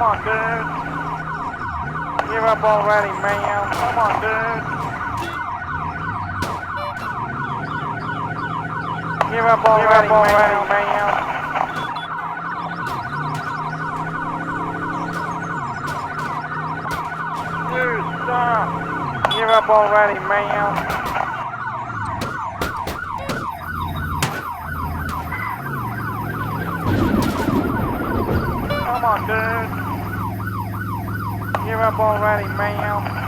on, dude. Give up already, man. Come on, dude. Give up already, man. Dude, stop. Give up already, man. Come on, dude. Give up already, man.